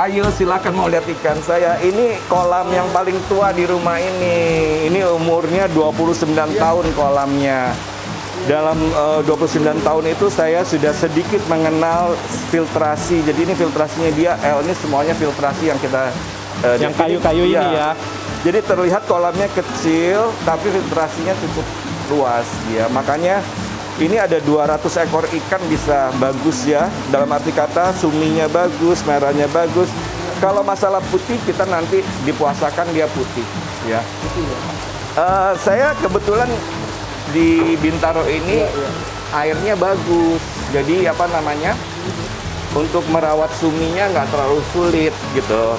Ayo silakan mau lihat ikan saya. Ini kolam yang paling tua di rumah ini. Ini umurnya 29 tahun kolamnya. Dalam 29 tahun itu saya sudah sedikit mengenal filtrasi. Jadi ini filtrasinya dia, ini semuanya filtrasi yang kita yang kayu-kayu ini ya. Jadi terlihat kolamnya kecil tapi filtrasinya cukup luas ya. Makanya ini ada 200 ekor ikan bisa bagus ya. Dalam arti kata suminya bagus, merahnya bagus. Kalau masalah putih kita nanti dipuasakan dia putih ya. Saya kebetulan di Bintaro ini airnya bagus. Jadi apa namanya? Untuk merawat suminya nggak terlalu sulit gitu.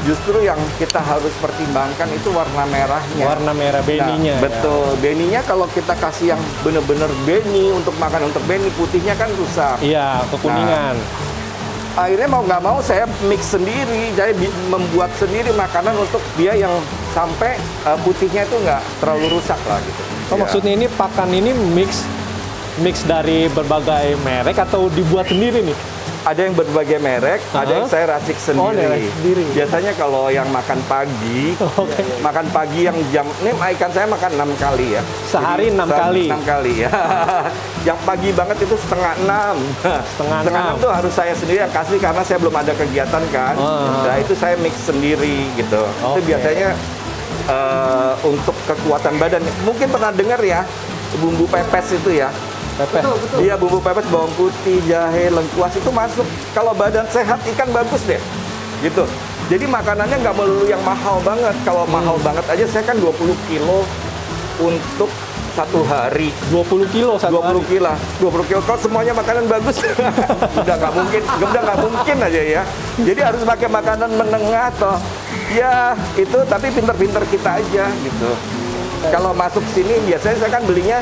Justru yang kita harus pertimbangkan itu warna merahnya. Warna merah beninya. Nah, betul. Ya. Beninya kalau kita kasih yang benar-benar beni untuk makan untuk beni, putihnya kan rusak. Iya, kekuningan. Nah, akhirnya mau nggak mau saya mix sendiri, jadi membuat sendiri makanan untuk dia yang sampai putihnya itu nggak terlalu rusak lah gitu. Oh, maksudnya ini pakan ini mix dari berbagai merek atau dibuat sendiri nih? Ada yang berbagai merek, ada yang saya racik sendiri. Sendiri. Biasanya kalau yang makan pagi, makan pagi yang jam, ini ikan saya makan 6 kali ya. Sehari 6 kali? 6 kali ya. Yang pagi banget itu setengah 6. Setengah 6 itu harus saya sendiri yang kasih karena saya belum ada kegiatan kan. Nah itu saya mix sendiri gitu. Itu biasanya untuk kekuatan badan. Mungkin pernah dengar ya, bumbu pepes itu ya. Betul. Iya, bumbu pepes, bawang putih, jahe, lengkuas itu masuk. Kalau badan sehat ikan bagus deh, gitu. Jadi makanannya nggak melulu yang mahal banget. Kalau mahal banget aja saya kan 20 kilo untuk satu hari. 20 kilo satu 20 hari? kilo, 20 kilo. Kalau semuanya makanan bagus, udah nggak mungkin aja ya. Jadi harus pakai makanan menengah toh. Ya itu, tapi pinter-pinter kita aja gitu. Kalau masuk sini biasanya saya kan belinya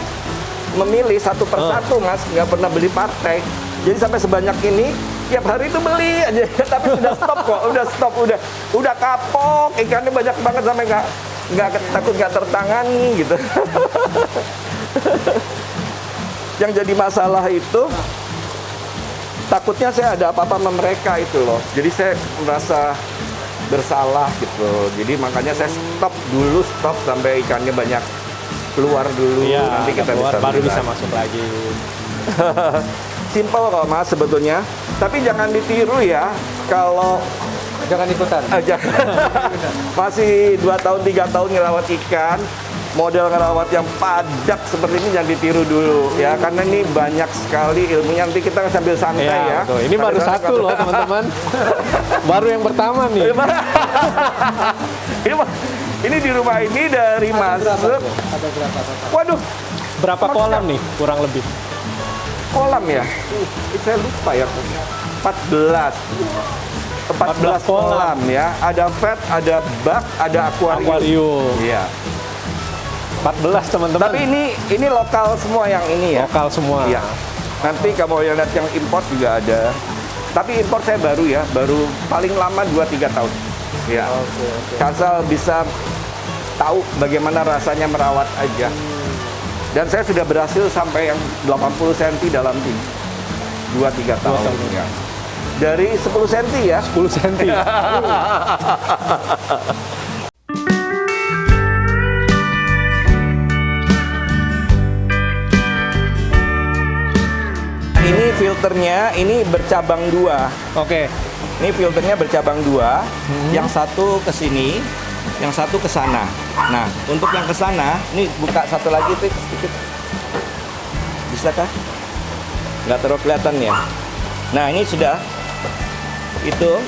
memilih satu persatu mas, nggak pernah beli partai. Jadi sampai sebanyak ini tiap hari itu beli aja, tapi sudah stop kok, udah kapok, ikannya banyak banget sampai nggak takut nggak tertangani gitu. Yang jadi masalah itu takutnya saya ada apa-apa sama mereka itu loh. Jadi saya merasa bersalah gitu. Jadi makanya saya stop sampai ikannya banyak keluar dulu, ya, nanti kita keluar, bisa baru bisa lagi. masuk lagi. Simple kok mas sebetulnya, tapi jangan ditiru ya. Kalau Jangan ikutan. Masih 2 tahun 3 tahun ngerawat ikan, model ngerawat yang padat seperti ini jangan ditiru dulu ya, karena ini banyak sekali ilmunya. Nanti kita sambil santai ya. Betul. Ini baru satu loh teman-teman. Baru yang pertama nih. Ini di rumah ini dari masuk. Ada berapa? Waduh, Berapa kolam nih kurang lebih? kolam ya? Saya lupa ya. 14 kolam ya. Ada vet, ada bak, ada akuarium. Iya. 14 teman-teman. Tapi ini lokal semua yang ini ya. Lokal semua. Iya. Nanti kamu lihat yang import juga ada. Tapi import saya baru ya, baru paling lama 2-3 tahun. Ya. Asal bisa tahu bagaimana rasanya merawat aja. Dan saya sudah berhasil sampai yang 80 cm dalam tim. 2-3 tahun. Ya. Dari 10 cm ya. 10 cm. Ini filternya, ini bercabang 2. Oke. Ini filternya bercabang 2. Yang satu ke sini, yang satu ke sana. Nah, untuk yang ke sana, ini buka satu lagi tuh sedikit. Bisa kah? Nggak terlalu kelihatan ya. Nah, ini sudah. Itu.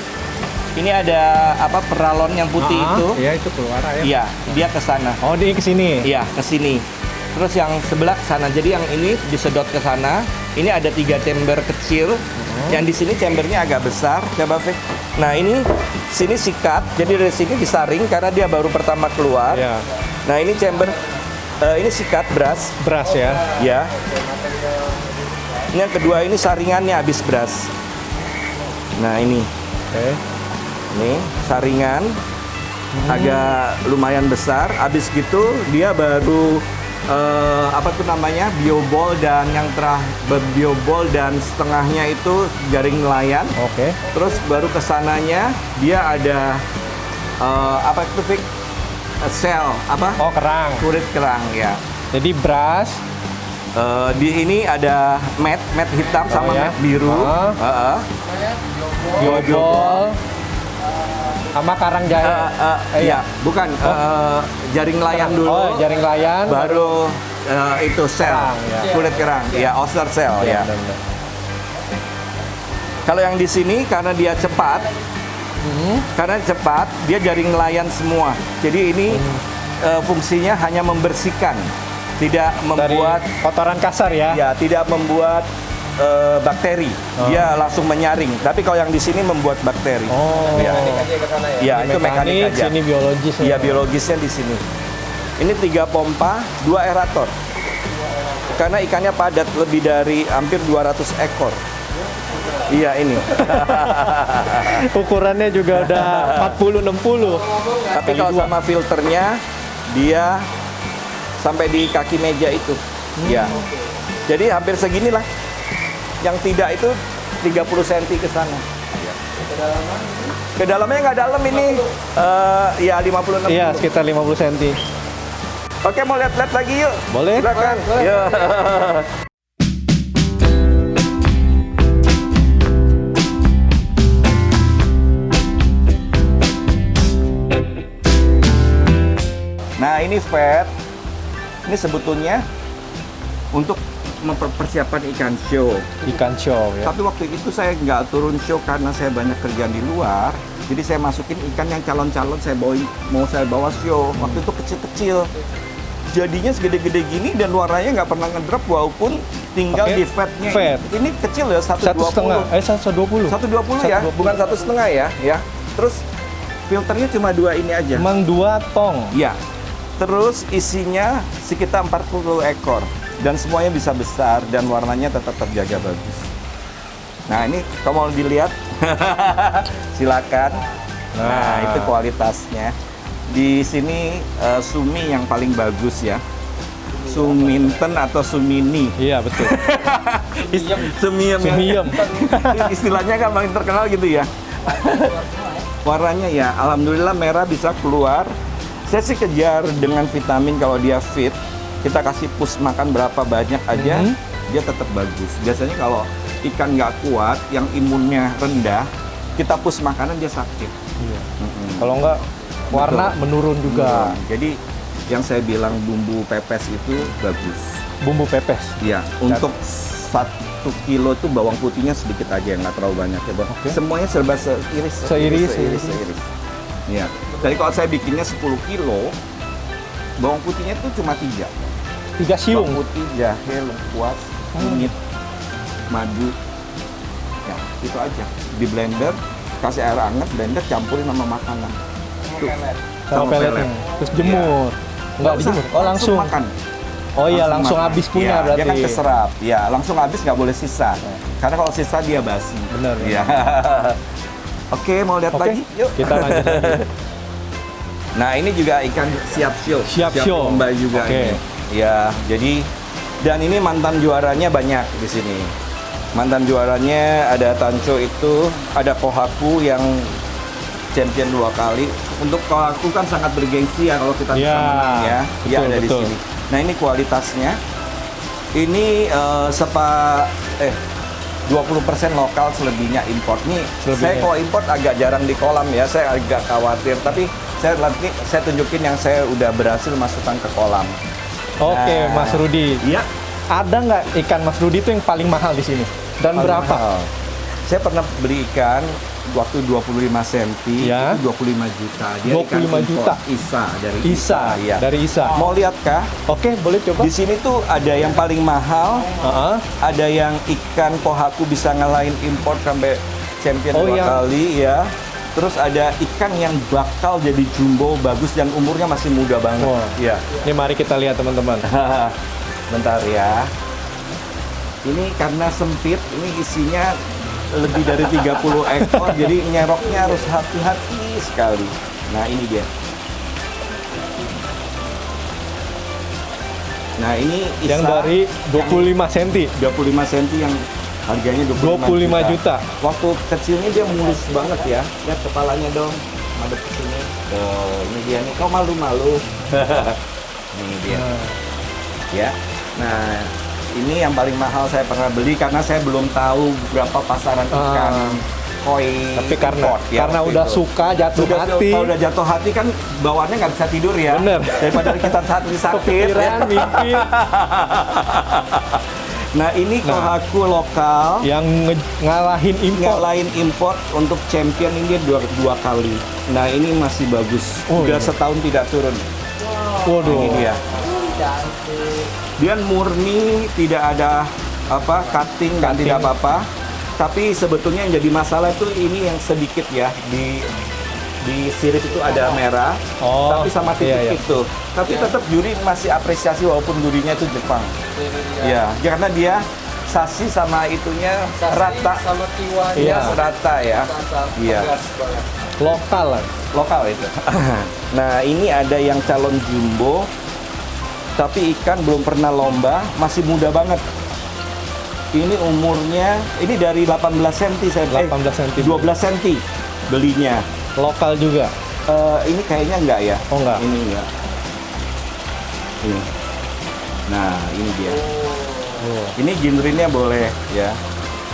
Ini ada apa peralon yang putih itu. Iya, itu keluar air. Iya, dia ke sana. Oh, dia ke sini. Iya, ke sini. Terus yang sebelah ke sana. Jadi yang ini disedot ke sana. Ini ada 3 chamber kecil. Yang di sini chambernya agak besar. Coba, Fik. Nah, ini sini sikat. Jadi dari sini disaring karena dia baru pertama keluar. Iya. Nah, ini chamber ini sikat beras. Beras ya. Ya. Ini yang kedua ini saringannya habis beras. Nah, ini. Oke. Nih, saringan agak lumayan besar. Habis gitu dia baru apa tuh namanya, bioball, dan yang bioball dan setengahnya itu jaring nelayan. Oke. Terus baru kesananya dia ada apa itu Fik? Shell apa? Oh, kerang. Kulit kerang ya. Jadi brass. Di ini ada mat hitam sama ya. mat biru. Bioball. Sama karang jahe. Iya, bukan jaring nelayan dulu. Oh, jaring layan. Baru itu shell, Kerang, ya. kulit kerang, ya oyster shell ya. benar-benar. Kalau yang di sini karena dia cepat, dia jaring nelayan semua. Jadi ini fungsinya hanya membersihkan, tidak membuat Dari kotoran kasar ya. ya, tidak membuat bakteri. Dia langsung menyaring. Tapi kalau yang di sini membuat bakteri. Oh. Ya, ya itu mekanik aja. Sini biologis. Iya, biologisnya di sini. Ini 3 pompa, 2 aerator. Karena ikannya padat, lebih dari hampir 200 ekor. Iya ini. Ukurannya juga udah 40-60. Tapi kalau sama filternya, dia sampai di kaki meja itu. Ya. Jadi hampir seginilah. Yang tidak itu 30 cm ke sana. Kedalamannya nggak dalam ini. Ya 50-60. Iya, sekitar 50 cm. Oke, mau lihat-lihat lagi yuk. Boleh? Silakan. Yuk. Nah, ini Fat. Ini sebetulnya untuk mempersiapkan ikan show. Ikan show ya. Tapi waktu itu saya nggak turun show karena saya banyak kerjaan di luar. Jadi saya masukin ikan yang calon-calon mau saya bawa show. Waktu itu kecil-kecil. Jadinya segede-gede gini dan warnanya nggak pernah ngedrop walaupun tinggal Oke. di fatnya. Fat. Ini kecil ya, 1,5. 1,20. 120. 1,20 ya, 1,20. bukan 1,5 ya. Terus filternya cuma 2 ini aja. Emang 2 tong. Ya. Terus isinya sekitar 40 ekor dan semuanya bisa besar dan warnanya tetap terjaga bagus. Nah, ini kalau mau dilihat silakan. Nah, itu kualitasnya. Di sini Sumi yang paling bagus ya. Suminten atau Sumini. Iya, betul. Sumiem. Sumiem. Istilahnya kan paling terkenal gitu ya. Warnanya ya, alhamdulillah merah bisa keluar. Saya sih kejar dengan vitamin kalau dia fit. Kita kasih push makan berapa banyak aja, dia tetap bagus. Biasanya kalau ikan nggak kuat, yang imunnya rendah, kita push makanan dia sakit. Iya. Kalau enggak warna Betul. menurun juga. Jadi yang saya bilang bumbu pepes itu bagus. Bumbu pepes. Iya, untuk 1 kilo itu bawang putihnya sedikit aja, nggak terlalu banyak ya, Bang. Oke. Semuanya serba seiris. Seiris. Iya. Jadi kalau saya bikinnya 10 kilo, bawang putihnya itu cuma 3. 3 siung. Bawang putih, jahe, lengkuas, kunyit, madu. Ya, itu aja. Di blender, kasih air hangat, blender campurin sama makanan. Tuh, Sama peletnya. Terus jemur. Enggak Nggak usah, dijemur. Oh, langsung. makan. Oh iya, langsung makan. habis punya Iya, berarti. Dia kan keserap. Ya, langsung habis nggak boleh sisa. Karena kalau sisa dia basi. Bener. Iya. Oke, mau lihat Oke, lagi? Yuk. kita lanjut lagi. Nah, ini juga ikan siap show. Siap show. lomba juga Oke. ini. Ya, jadi dan ini mantan juaranya banyak di sini. Mantan juaranya ada Tanco itu, ada Kohaku yang champion 2 kali. Untuk Kohaku kan sangat bergengsi ya kalau kita bisa Ya, menang ya. Dia betul, ada di betul. sini. Nah, ini kualitasnya. Ini 20% lokal, selebihnya import. Nih, Selebihnya. saya kalau import agak jarang di kolam ya, saya agak khawatir. Tapi saya tunjukin yang saya udah berhasil masukkan ke kolam. Oke, Nah. Mas Rudi. Iya. Ada nggak ikan Mas Rudi itu yang paling mahal di sini? Dan berapa? Mahal. Saya pernah beli ikan waktu 25 cm, Ya. itu 25 juta. Dia 25 ikan juta? impor. Isa dari Isa, Iya. dari Isa. Mau lihat kah? Oke, boleh coba. Di sini tuh ada yang paling mahal, Heeh. ada yang ikan Kohaku bisa ngalahin import sampai champion Oh, 2 iya. kali ya. Terus ada ikan yang bakal jadi jumbo bagus dan umurnya masih muda banget. Wah. Iya. Ini mari kita lihat teman-teman. Bentar ya. Ini karena sempit, ini isinya lebih dari 30 ekor, jadi nyeroknya harus hati-hati sekali. Nah, ini dia. Nah, ini Yang dari 25 cm. 25 cm yang harganya 25 juta. Waktu kecilnya dia mulus banget ya. Lihat kepalanya dong, madep ke sini. Ini dia nih. Kau malu-malu. Ini dia. Ya. Nah, ini yang paling mahal saya pernah beli karena saya belum tahu berapa pasaran ikan koi. Tapi karena import, ya, karena waktu udah itu. suka jatuh hati. Kalau udah jatuh hati kan bawaannya nggak bisa tidur ya. Bener. Daripada kita sakit. Kepikiran, mimpi. Nah, ini Kohaku lokal Yang ngalahin impor. ngalahin import untuk champion ini dua kali. Nah, ini masih bagus. Udah setahun tidak turun. Waduh. Ini dia. Dia murni, tidak ada cutting dan tidak apa-apa. Tapi sebetulnya yang jadi masalah itu ini yang sedikit ya di sirip itu ada merah, tapi sama titik itu. Tapi tetap juri masih apresiasi walaupun jurinya itu Jepang. Ya, karena dia sasi sama itunya rata, sama tiwanya Iya. rata ya. Iya. Lokal lah. Lokal itu. Nah, ini ada yang calon jumbo, tapi ikan belum pernah lomba, masih muda banget. Ini umurnya, ini dari 18 cm saya 18 cm. 12 cm belinya. Lokal juga. Ini kayaknya enggak ya? Oh, enggak. Ini enggak. Ini. Nah, ini dia. Ini ginrinnya boleh ya.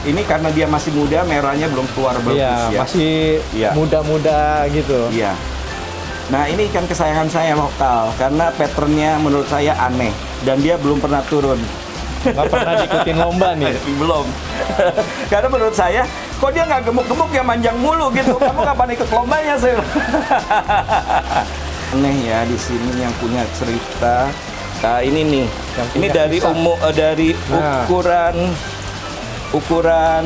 Ini karena dia masih muda, merahnya belum keluar bagus Iya, ya. masih Iya. muda-muda gitu. Iya. Nah, ini ikan kesayangan saya lokal karena patternnya menurut saya aneh dan dia belum pernah turun. Nggak pernah diikutin lomba nih. Belum. Karena menurut saya, kok dia nggak gemuk-gemuk ya manjang mulu gitu. Kamu kapan ikut lombanya sih? Aneh ya di sini yang punya cerita. Nah, ini nih. Yang Ini punya dari kisah. dari Nah. ukuran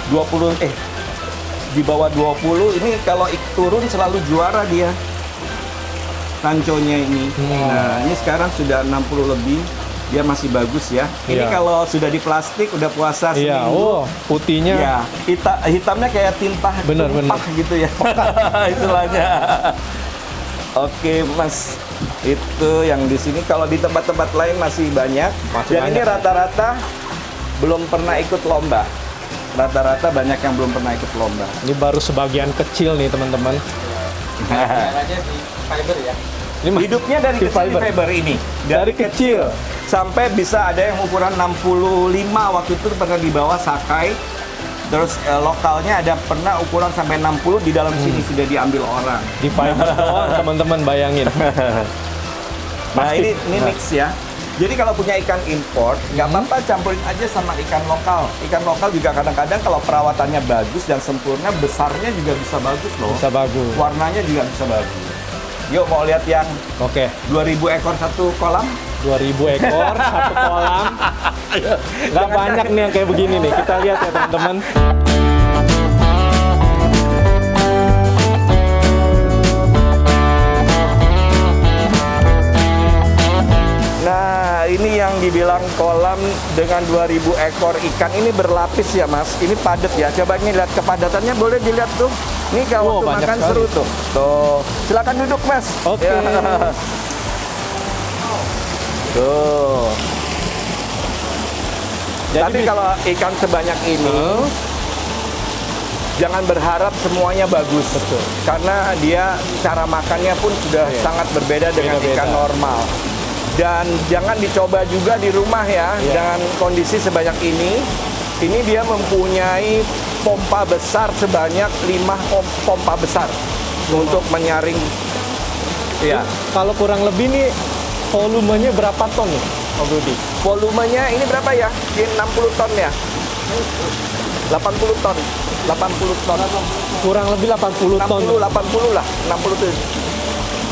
20 di bawah 20 ini kalau turun selalu juara dia. Ranconya ini. Nah, ini sekarang sudah 60 lebih. Dia masih bagus ya. Ini Iya. kalau sudah di plastik, udah puasa Iya, seminggu. putihnya. Ya, hitamnya kayak tinta Bener, tumpah gitu ya. Istilahnya. Oke, Mas. Itu yang di sini. Kalau di tempat-tempat lain masih banyak. Masih Dan ini banyak. rata-rata belum pernah ikut lomba. Rata-rata banyak yang belum pernah ikut lomba. Ini baru sebagian kecil nih teman-teman. Merahnya di fiber ya. Ini Hidupnya dari di kecil di fiber ini. Dari kecil. Sampai bisa ada yang ukuran 65 waktu itu pernah dibawa Sakai. Terus lokalnya ada pernah ukuran sampai 60 di dalam sini sudah diambil orang. Di fiber doang teman-teman bayangin. Nah, Pasti. ini mix ya. Jadi kalau punya ikan import, nggak apa-apa campurin aja sama ikan lokal. Ikan lokal juga kadang-kadang kalau perawatannya bagus dan sempurna, besarnya juga bisa bagus loh. Bisa bagus. Warnanya juga bisa bagus. Yuk mau lihat yang Oke, 2000 ekor satu kolam? 2000 ekor satu kolam. Nggak banyak nih yang kayak begini nih. Kita lihat ya teman-teman. Nah, ini yang dibilang kolam dengan 2000 ekor ikan ini berlapis ya, Mas. Ini padat ya. Coba ini lihat kepadatannya, boleh dilihat tuh. Ini kalau waktu banyak makan sekali. seru tuh. Tuh, silakan duduk, Mas. Oke. Ya. Tuh. Jadi Tapi kalau ikan sebanyak ini, jangan berharap semuanya bagus. Betul. Karena dia cara makannya pun sudah Iya. sangat berbeda dengan Beda-beda. ikan normal. Dan jangan dicoba juga di rumah ya, Iya. dengan kondisi sebanyak ini. Ini dia mempunyai pompa besar sebanyak 5 pompa besar untuk menyaring. Ya, kalau kurang lebih nih volumenya berapa ton nih, Om Rudi? volumenya ini berapa ya? Ini 60 ton ya? 80 ton. 80 ton. Kurang lebih 80 ton. 80 lah, 60 tuh.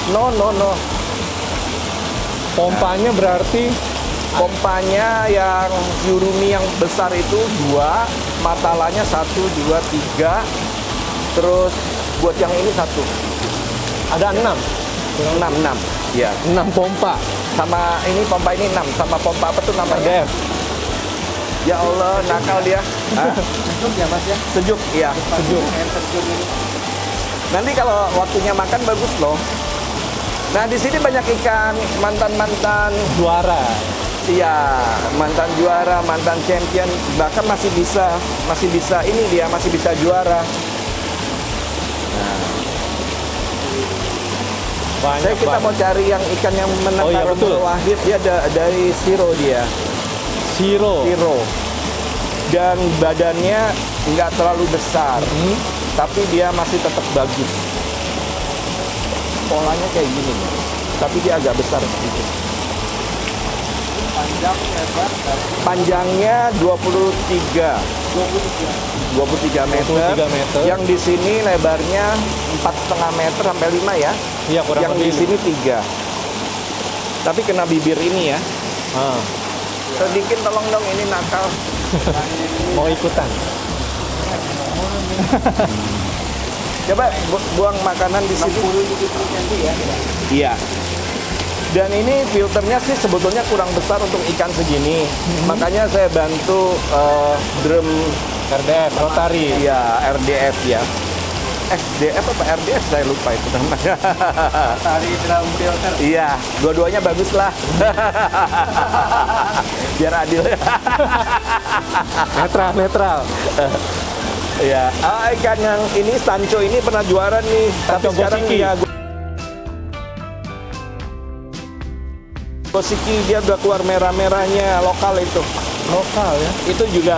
No. Pompanya berarti Pompanya yang Yurumi yang besar itu 2, matalanya 1, 2, 3. Terus buat yang ini 1. ada 6. 6. Ya. 6 pompa. Sama ini pompa ini 6, sama pompa apa tuh namanya? RDF. Ya Allah, nakal dia. Hah? Sejuk ya Mas ya? Sejuk, iya. Sejuk. Air terjun ini. Nanti kalau waktunya makan bagus loh. Nah, di sini banyak ikan mantan-mantan, Juara. iya, mantan juara, mantan champion, bahkan masih bisa ini dia masih bisa juara. Banyak Kita banget. mau cari yang ikan yang menang Oh, iya, betul. Romulo Wahid, dia dari Siro dia. Siro. Dan badannya nggak terlalu besar, tapi dia masih tetap bagus. Polanya kayak gini, tapi dia agak besar sedikit. Panjang, lebar, dan Panjangnya 23 meter. 23 meter. Yang di sini lebarnya 4,5 meter sampai 5 ya. Iya, kurang Yang di lebih. sini 3. Tapi kena bibir ini ya. Ah, Sedikit tolong dong, ini nakal. mau ikutan. Coba buang makanan di sini. 60 cm ya. Iya. Dan ini filternya sih sebetulnya kurang besar untuk ikan segini. Makanya saya bantu drum RDF, rotari. ya RDF ya. SDF apa RDF saya lupa itu namanya. Tari drum filter. Iya, dua-duanya bagus lah. Biar adil. Netral. Ya, ikan yang ini Sancho ini pernah juara nih. Tapi Sancho sekarang Gosiki. ya Gosiki dia udah keluar merah-merahnya lokal itu. Lokal ya. Itu juga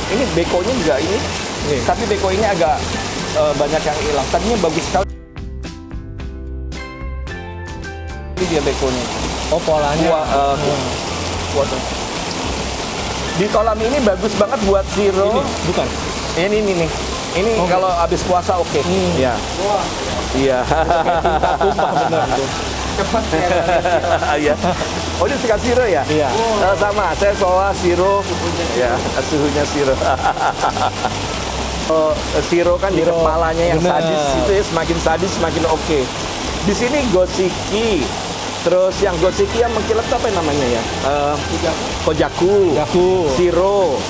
ini bekonya juga ini. Nih. Tapi beko ini agak banyak yang hilang. Tadinya bagus sekali. Ini dia bekonya. Oh, polanya. Waduh. Di kolam ini bagus banget buat Siro. Ini bukan. Ini nih. Ini Oh. kalau habis puasa oke. Iya. Wah, Iya. Tumpah bener tuh. cepat ya. Iya. Oh, ini suka Siro ya? Iya. Sama, saya soal Siro. Ya, suhunya Siro. Oh, Siro kan di Siro, kepalanya yang bener. sadis itu ya, semakin sadis semakin oke. Di sini Gosiki. Terus yang Gosiki yang mengkilat itu apa namanya ya? Kojaku. Yaku. Siro,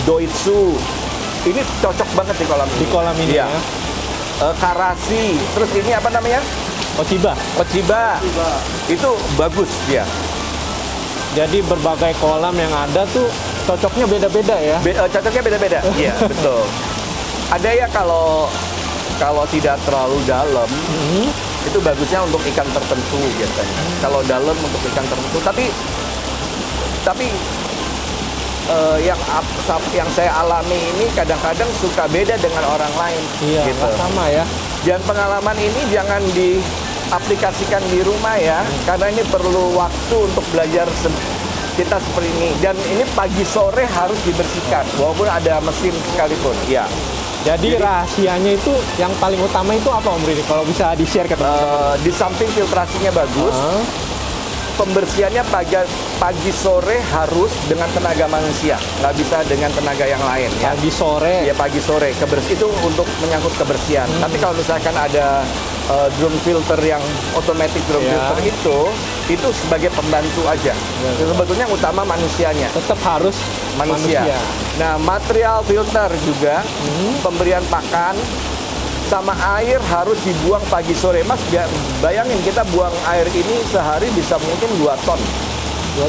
Doitsu. Ini cocok banget di kolam ini. Di kolam ini Iya. ya. Karasi. Terus ini apa namanya? Ochiba. Ochiba. Itu bagus dia. Jadi berbagai kolam yang ada tuh cocoknya beda-beda ya. Cocoknya beda-beda. Iya, betul. Ada ya kalau tidak terlalu dalam, itu bagusnya untuk ikan tertentu biasanya. Kalau dalam untuk ikan tertentu, tapi yang saya alami ini kadang-kadang suka beda dengan orang lain. Iya, gitu. nggak sama ya. Dan pengalaman ini jangan diaplikasikan di rumah ya, karena ini perlu waktu untuk belajar kita seperti ini. Dan ini pagi sore harus dibersihkan, walaupun ada mesin sekalipun. Ya. Jadi rahasianya itu yang paling utama itu apa Om Ridi? Kalau bisa di-share ke teman-teman. Di samping filtrasinya bagus, Ah, pembersihannya pagi sore harus dengan tenaga manusia, nggak bisa dengan tenaga yang lain ya. pagi sore. Ya pagi sore itu untuk menyangkut kebersihan. Tapi kalau misalkan ada drum filter yang otomatis drum Ya. filter itu sebagai pembantu aja. Sebetulnya yang utama manusianya, Tetap harus manusia. Nah, material filter juga pemberian pakan sama air harus dibuang pagi sore. Mas, bayangin kita buang air ini sehari bisa mungkin 2 ton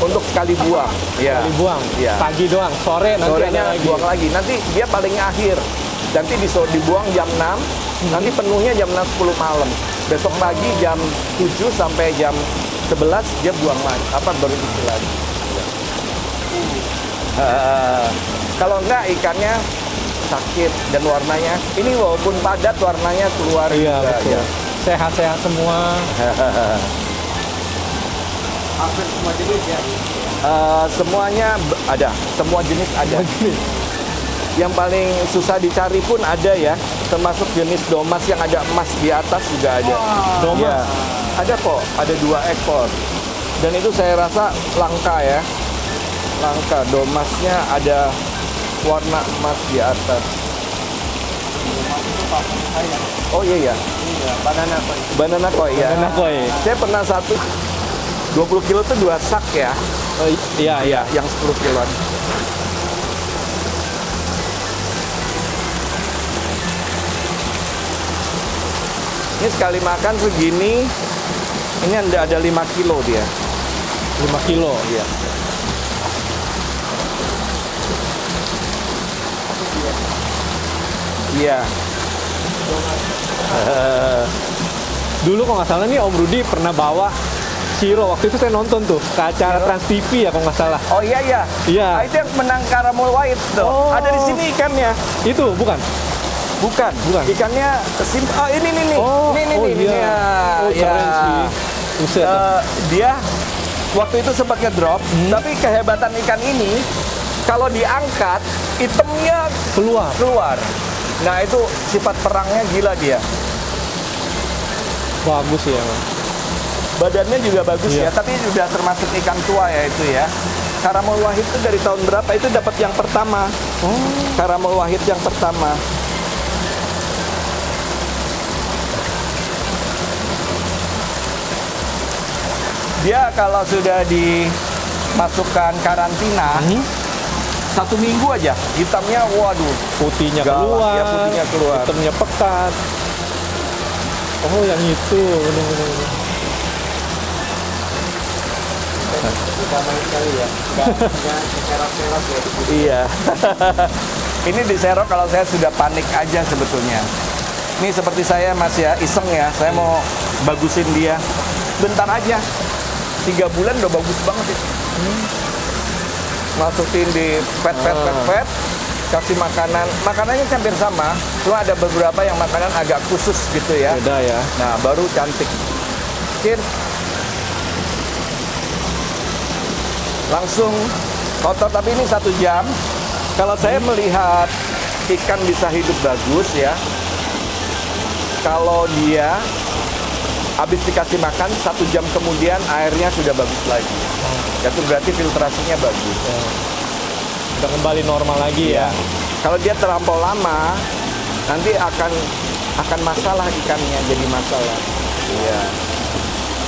untuk sekali buang. Ya. Kali buang. Iya. Pagi doang. Sore nanti Sorenya ada lagi. buang lagi. Nanti dia paling akhir. Nanti dibuang jam 6, nanti penuhnya jam 10 malam. Besok pagi jam 7 sampai jam 11 dia buang lagi. Baru isi lagi. Kalau enggak ikannya sakit dan warnanya ini walaupun padat warnanya keluar Iya, juga, betul. ya. Sehat-sehat semua. Hampir semua jenis ya. Semuanya ada, semua jenis ada. Yang paling susah dicari pun ada ya, termasuk jenis domas yang ada emas di atas juga ada. Domas? Ya, ada kok, ada 2 ekor. Dan itu saya rasa langka ya, langka. Domasnya ada warna emas di atas. Oh iya ya, Iya, banana koi. banana koi ya. Banana koi. Saya pernah 20 kilo tuh 2 sak ya. Oh, iya, iya. Yang 10 kiloan. Ini sekali makan segini, ini ada 5 kilo dia. 5 kilo. Iya. Iya. Dulu kalau nggak salah nih Om Rudi pernah bawa Shiro. Waktu itu saya nonton tuh ke acara Shiro? Trans TV ya kalau nggak salah. Oh iya iya. Iya. Ah, itu yang menang Caramel White tuh. Oh. Ada di sini ikannya. Itu bukan? Bukan. Bukan. Ikannya oh ini nih. Oh, Ini oh nih. iya. Oh Ya. keren sih. Buset. Dia waktu itu sempat ngedrop, tapi kehebatan ikan ini kalau diangkat itemnya keluar. Nah itu sifat perangnya gila dia. Bagus ya. Badannya juga bagus Iya. ya, tapi sudah termasuk ikan tua ya itu ya. Caramel Wahid itu dari tahun berapa? Itu dapat yang pertama. Caramel Wahid yang pertama. Dia kalau sudah dimasukkan karantina, 1 minggu aja, hitamnya waduh. Putihnya Galak, keluar. ya, putihnya keluar. Hitamnya pekat. Oh yang itu. Bener-bener. Damai sekali ya. Nggak serok-serok ya. Iya. Ini diserok kalau saya sudah panik aja sebetulnya. Ini seperti saya Mas ya, iseng ya. Saya mau bagusin dia. Bentar aja. 3 bulan udah bagus banget itu. Masukin di pet, kasih makanan. Makanannya hampir sama, cuma ada beberapa yang makanan agak khusus gitu ya. Beda ya. Nah, baru cantik. Mungkin langsung kotor, tapi ini 1 jam. Kalau saya melihat ikan bisa hidup bagus ya, kalau dia habis dikasih makan 1 jam kemudian airnya sudah bagus lagi. Itu berarti filtrasinya bagus. Udah kembali normal lagi ya. Kalau dia terlampau lama, nanti akan masalah ikannya, jadi masalah. Iya.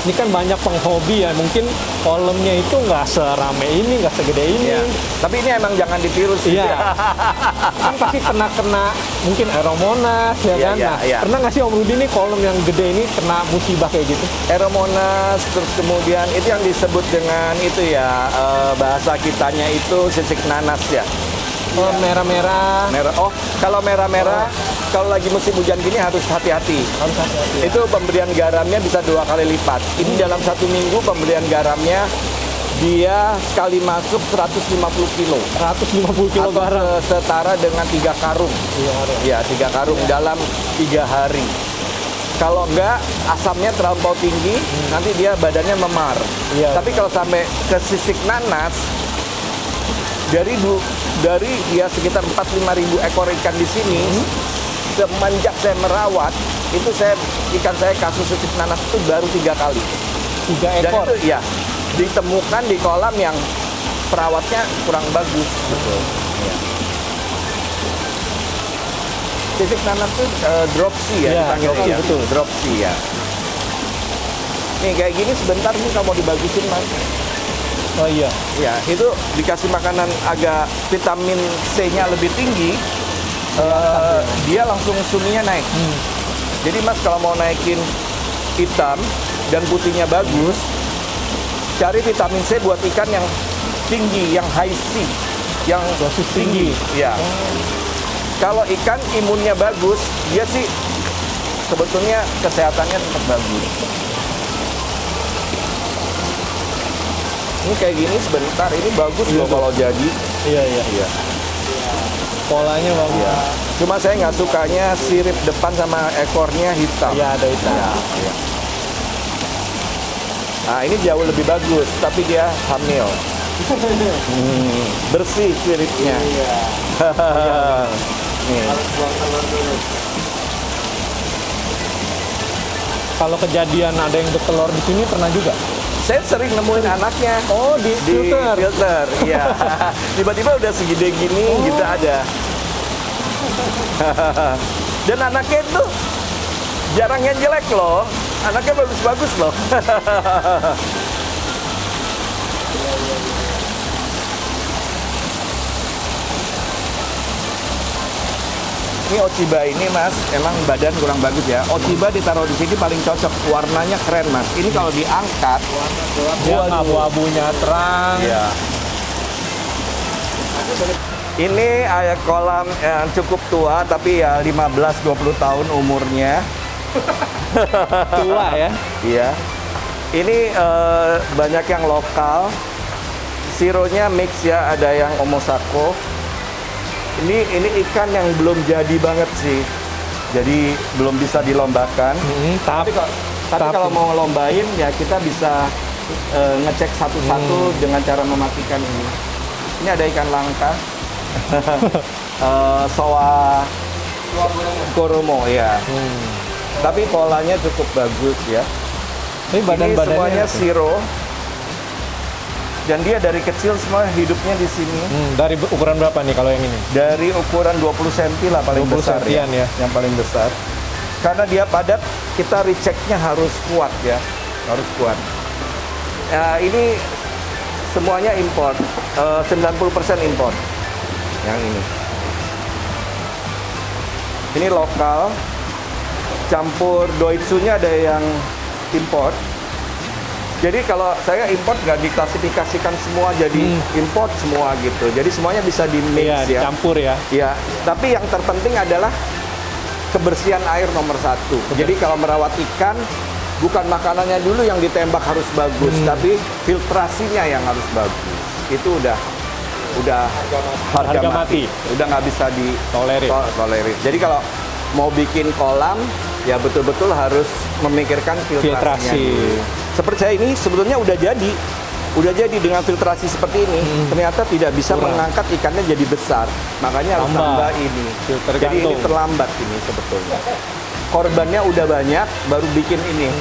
Ini kan banyak penghobi ya, mungkin kolamnya itu nggak serame ini, nggak segede ini. Iya. Tapi ini emang jangan ditiru sih. Iya. Kan pasti kena mungkin Aeromonas ya Iya, kan. iya, Nah, iya. pernah nggak sih Om Rudi nih kolam yang gede ini kena musibah kayak gitu? Aeromonas, terus kemudian itu yang disebut dengan itu ya, bahasa kitanya itu sisik nanas ya. Oh, merah-merah. Merah. Oh, kalau merah-merah, kalau lagi musim hujan gini harus hati-hati. Harus hati-hati. Itu pemberian garamnya bisa 2 kali lipat. Ini dalam 1 minggu pemberian garamnya dia sekali masuk 150 kilo. 150 kilo Atau garam. setara dengan 3 karung. Iya, Ya, 3 karung dalam 3 hari. Kalau enggak, asamnya terlampau tinggi, nanti dia badannya memar. Iya. Tapi kalau sampai ke sisik nanas, dari ya sekitar 45.000 ekor ikan di sini, semenjak saya merawat, itu ikan saya kasus sisik nanas itu baru 3 kali. 3 Dan ekor. itu ya ditemukan di kolam yang perawatnya kurang bagus. Betul. Ya. Sisik nanas itu dropsy ya, Iya, dipanggilnya dropsy, ya. betul. Dropsy ya. Nih kayak gini sebentar nih kalau mau dibagusin Mas. Oh iya. Ya, itu dikasih makanan agak vitamin C-nya lebih tinggi, dia langsung suminya naik. Jadi Mas kalau mau naikin hitam dan putihnya bagus, cari vitamin C buat ikan yang tinggi, yang high C, yang Dosis tinggi. Ya. Kalau ikan imunnya bagus, dia sih sebetulnya kesehatannya tetap bagus. Ini kayak gini sebentar, ini bagus loh kalau jadi. Iya, iya. Iya. Polanya bagus. Iya. Cuma saya nggak sukanya sirip depan sama ekornya hitam. Iya, ada hitam. Iya, iya. Nah ini jauh lebih bagus, tapi dia hamil. Bersih siripnya. Iya. Nih. Harus buang telur dulu. Kalau kejadian ada yang bertelur di sini pernah juga? Saya sering nemuin anaknya. Oh, di filter. Filter, iya. Tiba-tiba udah segede gini, gitu ada. Dan anaknya itu jarang yang jelek loh. Anaknya bagus-bagus loh. Ini Ochiba ini Mas, emang badan kurang bagus ya. Ochiba ditaruh di sini paling cocok, warnanya keren Mas. Ini kalau diangkat, Yang abu-abunya terang. ya. Ini kolam yang cukup tua, tapi ya 15-20 tahun umurnya. Tua ya. Iya. Ini banyak yang lokal. Sironya mix ya, ada yang omosako. Ini ikan yang belum jadi banget sih. Jadi belum bisa dilombakan. Tapi kalau mau lombain ya kita bisa ngecek satu-satu dengan cara mematikan ini. Ini ada ikan langka. Soa koromo ya. Tapi polanya cukup bagus ya. Ini badan-badannya semuanya apa? siro. Dan dia dari kecil semua hidupnya di sini. Dari ukuran berapa nih kalau yang ini? Dari ukuran 20 cm lah paling 20 besar ya. sentian ya. Yang paling besar. Karena dia padat, kita rechecknya harus kuat ya. Harus kuat. Ini semuanya import. 90% import. Yang ini. Ini lokal. Campur doitsunya ada yang import. Jadi kalau saya import nggak diklasifikasikan semua jadi import semua gitu. Jadi semuanya bisa di mix Iya, ya. dicampur ya. Ya, tapi yang terpenting adalah kebersihan air nomor satu. Jadi kalau merawat ikan, bukan makanannya dulu yang ditembak harus bagus, tapi filtrasinya yang harus bagus. Itu udah harga mati. Udah nggak bisa ditolerir. Jadi kalau mau bikin kolam, ya betul-betul harus memikirkan filtrasinya dulu. Seperti saya ini sebetulnya udah jadi dengan filtrasi seperti ini. Ternyata tidak bisa mengangkat ikannya jadi besar, makanya harus tambah ini. Jadi ini terlambat ini sebetulnya. Korbannya udah banyak, baru bikin ini.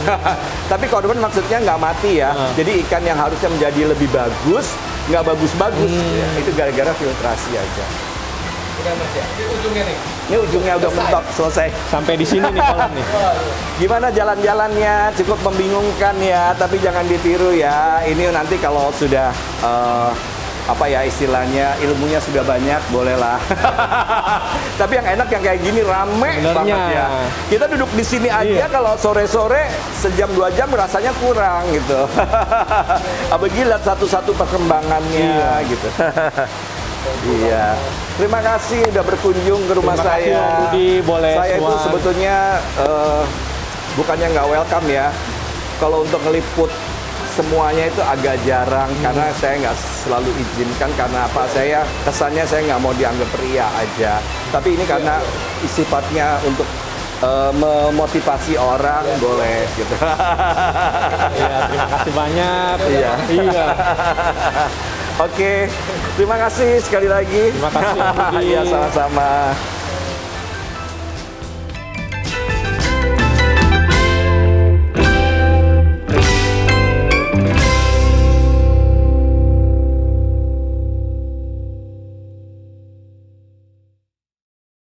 Tapi korban maksudnya nggak mati ya. Jadi ikan yang harusnya menjadi lebih bagus, nggak bagus-bagus. Ya, itu gara-gara filtrasi aja. Udah Mas ya. Ini ujungnya nih. Ini ujungnya udah mentok, selesai. Sampai di sini nih kolam nih. Gimana jalan-jalannya? Cukup membingungkan ya, tapi jangan ditiru ya. Ini nanti kalau sudah apa ya istilahnya, ilmunya sudah banyak, bolehlah. Tapi yang enak yang kayak gini rame banget ya. Kita duduk di sini aja kalau sore-sore sejam 2 jam rasanya kurang gitu. Apalagi lihat satu-satu perkembangannya gitu. Iya. Terima kasih udah berkunjung ke rumah Terima kasih, saya. Om Rudi, boleh Saya itu semua. sebetulnya bukannya nggak welcome ya. Kalau untuk ngeliput semuanya itu agak jarang karena saya nggak selalu izinkan karena apa? Kesannya saya nggak mau dianggap pria aja. Tapi ini karena sifatnya untuk memotivasi orang boleh gitu. Iya, terima kasih banyak. Iya. Iya. Oke, terima kasih sekali lagi. Terima kasih, Om Rudi. Iya, sama-sama.